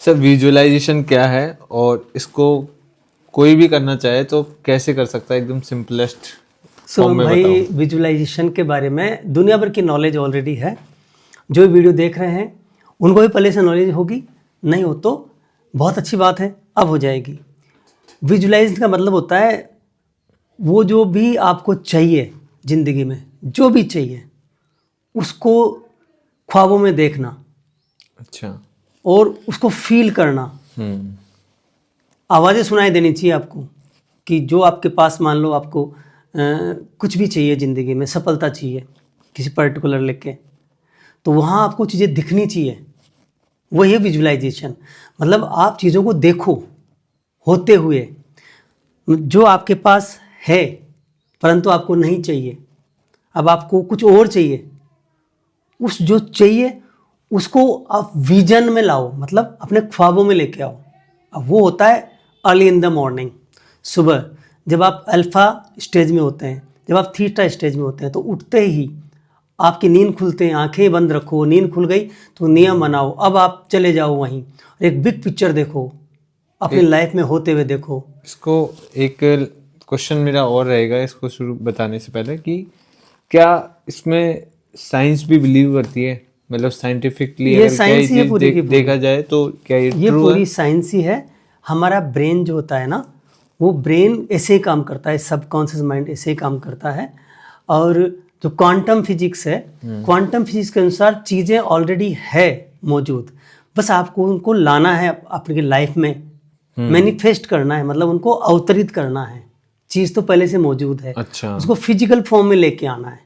Sir visualisation क्या है और इसको कोई भी करना चाहे तो कैसे कर सकता है, एकदम सिंपलेस्ट फॉर्म में भाई बताओ। विजुअलाइजेशन के बारे में दुनिया भर की नॉलेज ऑलरेडी है। जो वीडियो देख रहे हैं उनको भी पहले से नॉलेज होगी, नहीं हो तो बहुत अच्छी बात है, अब हो जाएगी। विजुअलाइज का मतलब होता है वो जो भी आपको चाहिए ज़िंदगी में, जो भी चाहिए उसको ख्वाबों में देखना अच्छा। और उसको फील करना। आवाज़ें सुनाई देनी चाहिए आपको कि जो आपके पास, मान लो आपको कुछ भी चाहिए ज़िंदगी में, सफलता चाहिए किसी पर्टिकुलर लेके, तो वहाँ आपको चीज़ें दिखनी चाहिए। वही है विजुअलाइजेशन। मतलब आप चीज़ों को देखो होते हुए, जो आपके पास है परंतु आपको नहीं चाहिए, अब आपको कुछ और चाहिए, उस जो चाहिए उसको आप विजन में लाओ, मतलब अपने ख्वाबों में लेके आओ। अब वो होता है अर्ली इन द मॉर्निंग, सुबह जब आप अल्फ़ा स्टेज में होते हैं, जब आप थीटा स्टेज में होते हैं, तो उठते ही आपकी नींद खुलते हैं, आंखें बंद रखो, नींद खुल गई तो नियम बनाओ, अब आप चले जाओ वहीं, एक बिग पिक्चर देखो, अपनी लाइफ में होते हुए देखो। इसको एक क्वेश्चन मेरा और रहेगा इसको शुरू बताने से पहले कि क्या इसमें साइंस भी बिलीव करती है, मतलब साइंटिफिकली ये अगर क्या साइंस ही है चीज पूरी की पूरी। देखा जाए तो क्या ये ये ट्रू है? पूरी साइंस ही है। हमारा ब्रेन जो होता है ना, वो ब्रेन ऐसे ही काम करता है, सबकॉन्शियस माइंड ऐसे ही काम करता है। और जो क्वांटम फिजिक्स है, क्वांटम फिजिक्स के अनुसार चीज़ें ऑलरेडी है मौजूद, बस आपको उनको लाना है अपनी लाइफ में, मैनिफेस्ट करना है, मतलब उनको अवतरित करना है। चीज़ तो पहले से मौजूद है, अच्छा। उसको फिजिकल फॉर्म में लेके आना है,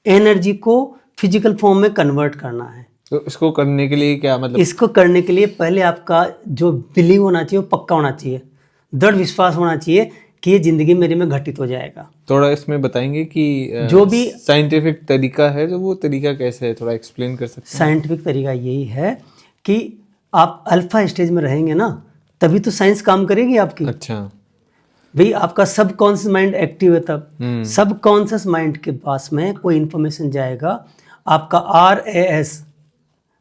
एनर्जी को फिजिकल फॉर्म में कन्वर्ट करना है। तो इसको करने के लिए क्या मतलब? इसको करने के लिए पहले आपका जो बिलीव होना चाहिए वो पक्का होना चाहिए, दृढ़ विश्वास होना चाहिए कि ये जिंदगी मेरे में घटित हो जाएगा। थोड़ा इसमें बताएंगे कि जो भी साइंटिफिक तरीका है तो वो तरीका कैसे है, थोड़ा एक्सप्लेन कर सकते हैं? साइंटिफिक तरीका यही है कि आप अल्फा स्टेज में रहेंगे ना, तभी तो साइंस काम करेगी आपकी। अच्छा। भाई आपका सबकॉन्शियस माइंड एक्टिव है, तब सबकॉन्शियस माइंड के पास में कोई इंफॉर्मेशन जाएगा, आपका RAS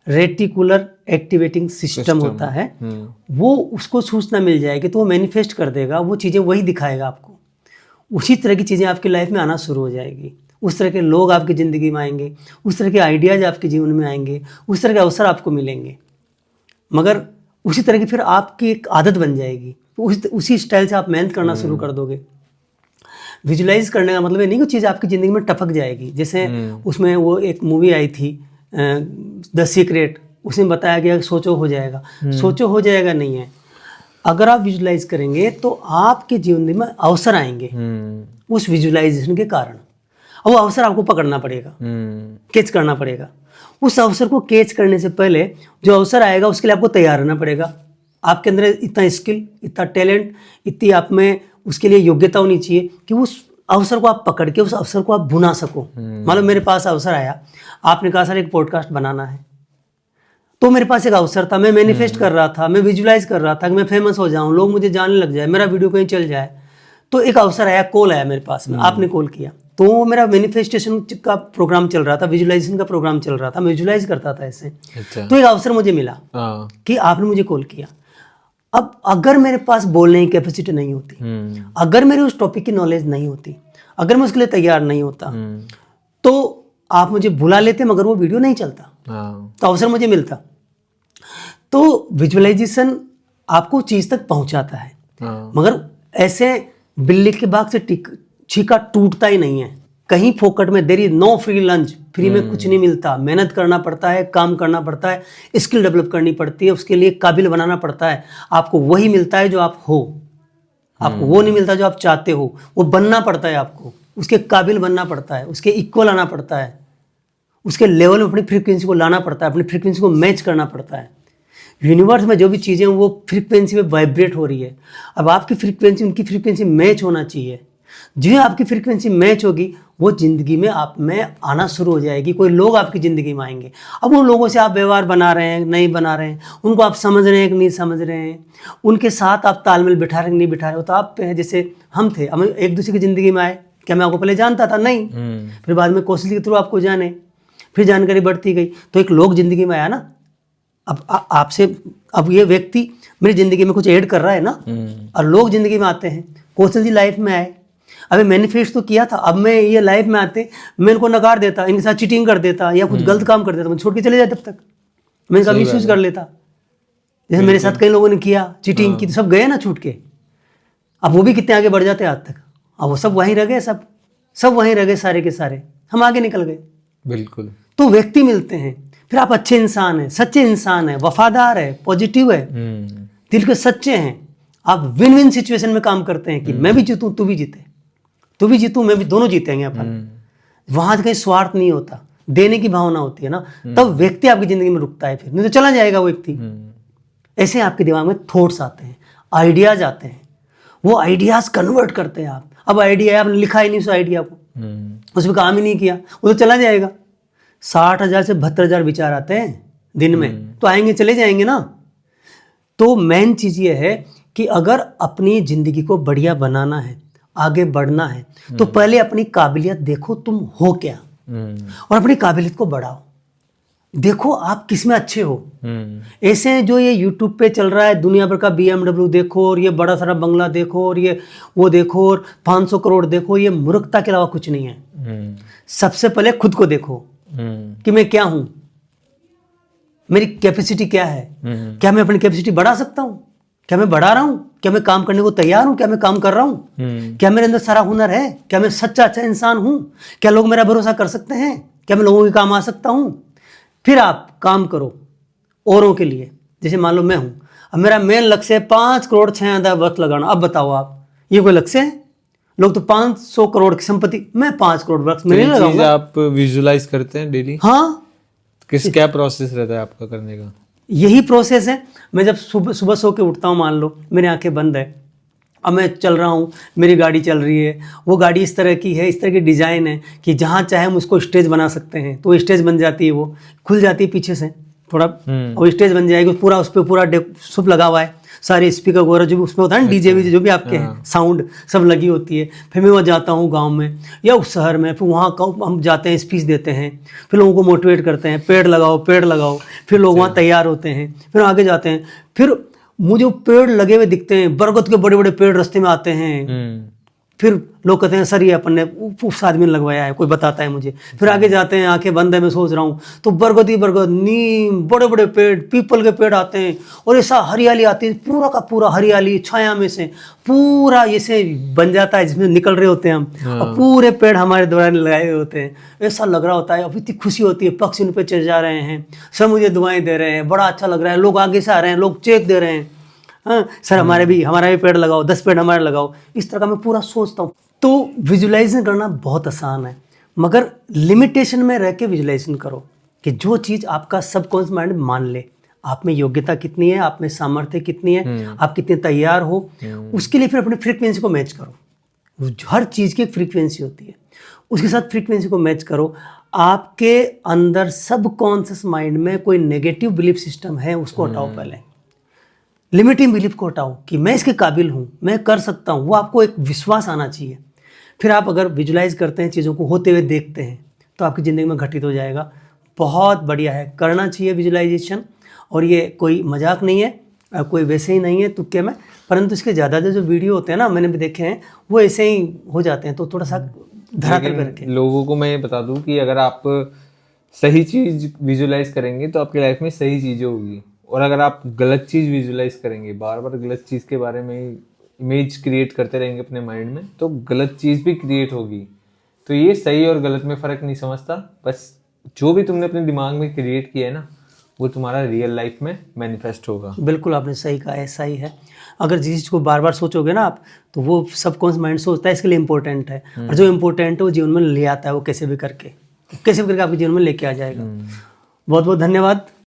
रेटिकुलर एक्टिवेटिंग सिस्टम होता है, वो उसको सूचना मिल जाएगी तो वो मैनिफेस्ट कर देगा, वो चीज़ें वही दिखाएगा आपको। उसी तरह की चीज़ें आपकी लाइफ में आना शुरू हो जाएगी, उस तरह के लोग आपकी ज़िंदगी में आएंगे, उस तरह के आइडियाज़ आपके जीवन में आएंगे, उस तरह के अवसर आपको मिलेंगे। मगर उसी तरह की फिर आपकी एक आदत बन जाएगी, तो उसी स्टाइल से आप मेहनत करना शुरू कर दोगे। विजुलाइज करने का मतलब ये नहीं कि चीज़ आपकी ज़िंदगी में टपक जाएगी। जैसे उसमें वो एक मूवी आई थी द सीक्रेट, उसमें बताया गया कि सोचो हो जाएगा। सोचो हो जाएगा नहीं है, अगर आप विजुलाइज करेंगे तो आपके जीवन में अवसर आएंगे उस विजुलाइजेशन के कारण। और वो अवसर आपको पकड़ना पड़ेगा, कैच करना पड़ेगा। उस अवसर को कैच करने से पहले जो अवसर आएगा उसके लिए आपको तैयार रहना पड़ेगा। आपके अंदर इतना स्किल, इतना टैलेंट, इतनी आप में उसके लिए योग्यता होनी चाहिए कि उस अवसर को आप पकड़ के उस अवसर को आप भुना सको। मान लो मेरे पास अवसर आया, आपने कहा सर एक पॉडकास्ट बनाना है, तो मेरे पास एक अवसर था, मैं मैनिफेस्ट कर रहा था, मैं विजुलाइज कर रहा था कि मैं फेमस हो जाऊं, लोग मुझे जानने लग जाए, मेरा वीडियो कहीं चल जाए। तो एक अवसर आया, कॉल आया मेरे पास में, आपने कॉल किया, तो वो मेरा मैनिफेस्टेशन का प्रोग्राम चल रहा था, विजुलाइजेशन का प्रोग्राम चल रहा था, मैं विजुलाइज करता था ऐसे। अच्छा। तो एक अवसर मुझे मिला कि आपने मुझे कॉल किया। अब अगर मेरे पास बोलने की कैपेसिटी नहीं होती, अगर मेरे उस टॉपिक की नॉलेज नहीं होती, अगर मैं उसके लिए तैयार नहीं होता, तो आप मुझे बुला लेते मगर वो वीडियो नहीं चलता, तो अवसर मुझे मिलता। तो विजुअलाइजेशन आपको चीज तक पहुंचाता है, मगर ऐसे बिल्ली के बाग से छीका टूटता ही नहीं है। कहीं फोकट में, there is no free lunch, free में कुछ नहीं मिलता, मेहनत करना पड़ता है, काम करना पड़ता है, स्किल डेवलप करनी पड़ती है, उसके लिए काबिल बनाना पड़ता है। आपको वही मिलता है जो आप हो, आपको वो नहीं मिलता जो आप चाहते हो, वो बनना पड़ता है आपको, उसके काबिल बनना पड़ता है, उसके इक्वल आना पड़ता है, उसके लेवल में अपनी फ्रीक्वेंसी को लाना पड़ता है, अपनी फ्रीक्वेंसी को मैच करना पड़ता है। यूनिवर्स में जो भी चीज़ें वो फ्रीक्वेंसी में वाइब्रेट हो रही है, अब आपकी फ्रीक्वेंसी उनकी फ्रीक्वेंसी मैच होना चाहिए। जो आपकी फ्रीक्वेंसी मैच होगी वो ज़िंदगी में आप में आना शुरू हो जाएगी। कोई लोग आपकी ज़िंदगी में आएंगे, अब उन लोगों से आप व्यवहार बना रहे हैं नहीं बना रहे हैं, उनको आप समझ रहे हैं कि नहीं समझ रहे हैं, उनके साथ आप तालमेल बिठा रहे हैं नहीं बिठा रहे हो, तो आप पे हैं। जैसे हम थे, हम एक दूसरे की ज़िंदगी में आए, क्या मैं आपको पहले जानता था? नहीं। फिर बाद में कोशिश के थ्रू आपको जाने, फिर जानकारी बढ़ती गई, तो एक लोग ज़िंदगी में आया ना। अब आपसे अब ये व्यक्ति मेरी ज़िंदगी में कुछ ऐड कर रहा है ना, और लोग ज़िंदगी में आते हैं। कौशल जी लाइफ में आए, अभी मैनिफेस्ट तो किया था, अब मैं ये लाइफ में आते मैं इनको नकार देता, इनके साथ चीटिंग कर देता या कुछ गलत काम कर देता, मैं छोड़ के चले जाता, तब तक मैं इनका मिसयूज कर लेता। जैसे मेरे साथ कई लोगों ने किया, चीटिंग की, तो सब गए ना छूट के। अब वो भी कितने आगे बढ़ जाते आज तक, अब वो सब वहीं रह गए, सब वहीं रह गए, सारे के सारे, हम आगे निकल गए। बिल्कुल। तो व्यक्ति मिलते हैं, फिर आप अच्छे इंसान हैं, सच्चे इंसान हैं, वफादार है, पॉजिटिव है, दिल के सच्चे हैं, आप विन विन सिचुएशन में काम करते हैं कि मैं भी जीतूं तू भी जीते, तू भी जीतूं मैं भी, दोनों जीतेंगे अपन। वहां कहीं स्वार्थ नहीं होता, देने की भावना होती है ना, तब व्यक्ति आपकी जिंदगी में रुकता है, फिर नहीं तो चला जाएगा वो व्यक्ति। ऐसे आपके दिमाग में थॉट्स आते हैं, आइडियाज आते हैं, वो आइडियाज कन्वर्ट करते हैं आप। अब आइडिया है, आपने लिखा ही नहीं उस आइडिया को, उसमें काम ही नहीं किया, वो तो चला जाएगा। 60,000 से 72,000 विचार आते हैं दिन में, तो आएंगे चले जाएंगे ना। तो मेन चीज़ ये है कि अगर अपनी ज़िंदगी को बढ़िया बनाना है, आगे बढ़ना है, तो पहले अपनी काबिलियत देखो तुम हो क्या, और अपनी काबिलियत को बढ़ाओ। देखो आप किस में अच्छे हो। ऐसे जो ये YouTube पे चल रहा है, दुनिया भर का BMW देखो, और ये बड़ा सारा बंगला देखो, और ये वो देखो, और 500 करोड़ देखो, ये मूर्खता के अलावा कुछ नहीं है। सबसे पहले खुद को देखो कि मैं क्या हूं, मेरी कैपेसिटी क्या है, क्या मैं अपनी कैपेसिटी बढ़ा सकता हूं, क्या मैं बढ़ा रहा हूं, क्या मैं काम करने को तैयार हूं, क्या मैं काम कर रहा हूं, क्या मेरे अंदर सारा हुनर है, क्या मैं सच्चा अच्छा इंसान हूं, क्या लोग मेरा भरोसा कर सकते हैं, क्या मैं लोगों के काम आ सकता हूं। फिर आप काम करो औरों के लिए। जैसे मान लो मैं हूं, अब मेरा मेन लक्ष्य है 5 करोड़ 6,000 वर्थ लगाना। अब बताओ आप, ये कोई लक्ष्य है? लोग तो 500 करोड़ की संपत्ति, मैं 5 करोड़ वर्थ में नहीं लगाऊंगा। आप विजुलाइज करते हैं डेली? हाँ। क्या प्रोसेस रहता है आपका करने का? यही प्रोसेस है। मैं जब सुबह सो के उठता हूँ, मान लो मेरी आंखें बंद है, अब मैं चल रहा हूँ, मेरी गाड़ी चल रही है, वो गाड़ी इस तरह की है, इस तरह की डिज़ाइन है कि जहाँ चाहे हम उसको स्टेज बना सकते हैं, तो स्टेज बन जाती है, वो खुल जाती है पीछे से थोड़ा, और स्टेज बन जाएगी पूरा, उस पर पूरा सब लगा हुआ है, सारे स्पीकर वगैरह जो भी उसमें होता है ना, डीजे वीजे जो भी आपके हैं, साउंड सब लगी होती है। फिर मैं वहाँ जाता हूँ गांव में या उस शहर में, फिर वहाँ हम जाते हैं, स्पीच देते हैं, फिर लोगों को मोटिवेट करते हैं, पेड़ लगाओ पेड़ लगाओ, फिर लोग वहाँ तैयार होते हैं, फिर आगे जाते हैं, फिर मुझे पेड़ लगे हुए दिखते हैं, बरगद के बड़े बड़े पेड़ रास्ते में आते हैं, फिर लोग कहते हैं सर ये अपन ने उस आदमी ने लगवाया है, कोई बताता है मुझे। फिर आगे जाते हैं, आंखें बंद है, मैं सोच रहा हूँ, तो बरगद ही बरगद, नीम, बड़े बड़े पेड़, पीपल के पेड़ आते हैं, और ऐसा हरियाली आती है, पूरा का पूरा हरियाली, छाया में से पूरा ऐसे बन जाता है, जिसमें निकल रहे होते हैं हम, और पूरे पेड़ हमारे द्वारा लगाए हुए होते हैं। ऐसा लग रहा होता है, अब इतनी खुशी होती है, पक्षी उन पर चढ़ जा रहे हैं, सब मुझे दुआएं दे रहे हैं, बड़ा अच्छा लग रहा है, लोग आगे से आ रहे हैं, लोग चेक दे रहे हैं, हाँ सर हमारा भी पेड़ लगाओ, 10 पेड़ हमारे लगाओ। इस तरह का मैं पूरा सोचता हूँ। तो विजुलाइजेशन करना बहुत आसान है, मगर लिमिटेशन में रह के विजुलाइजेशन करो कि जो चीज़ आपका सबकॉन्शियस माइंड मान ले, आप में योग्यता कितनी है, आप में सामर्थ्य कितनी है, आप कितने तैयार हो, उसके लिए फिर अपनी फ्रीक्वेंसी को मैच करो। हर चीज़ की एक फ्रीक्वेंसी होती है, उसके साथ फ्रीक्वेंसी को मैच करो। आपके अंदर सबकॉन्शियस माइंड में कोई नेगेटिव बिलीफ सिस्टम है, उसको हटाओ पहले। लिमिटिंग बिलीफ को हटाओ कि मैं इसके काबिल हूँ, मैं कर सकता हूँ, वो आपको एक विश्वास आना चाहिए। फिर आप अगर विजुलाइज करते हैं, चीज़ों को होते हुए देखते हैं, तो आपकी ज़िंदगी में घटित हो जाएगा। बहुत बढ़िया है, करना चाहिए विजुलाइजेशन। और ये कोई मजाक नहीं है, कोई वैसे ही नहीं है तुक्के में, परंतु इसके ज़्यादा जो वीडियो होते हैं ना, मैंने भी देखे हैं, वो ऐसे ही हो जाते हैं, तो थोड़ा सा धरातल पे रखें। लोगों को मैं ये बता दूँ कि अगर आप सही चीज़ विजुलाइज करेंगे तो आपकी लाइफ में सही चीज़ें होगी, और अगर आप गलत चीज़ विजुलाइज करेंगे, बार बार गलत चीज़ के बारे में इमेज क्रिएट करते रहेंगे अपने माइंड में, तो गलत चीज़ भी क्रिएट होगी। तो ये सही और गलत में फ़र्क नहीं समझता, बस जो भी तुमने अपने दिमाग में क्रिएट किया है ना, वो तुम्हारा रियल लाइफ में मैनिफेस्ट होगा। बिल्कुल आपने सही कहा, ऐसा ही है। अगर जिस चीज़ को बार बार सोचोगे ना आप, तो वो सबकॉन्शियस माइंड सोचता है इसके लिए इम्पोर्टेंट है, और जो इम्पोर्टेंट है वो जीवन में ले आता है, वो कैसे भी करके आपके जीवन में लेके आ जाएगा। बहुत बहुत धन्यवाद।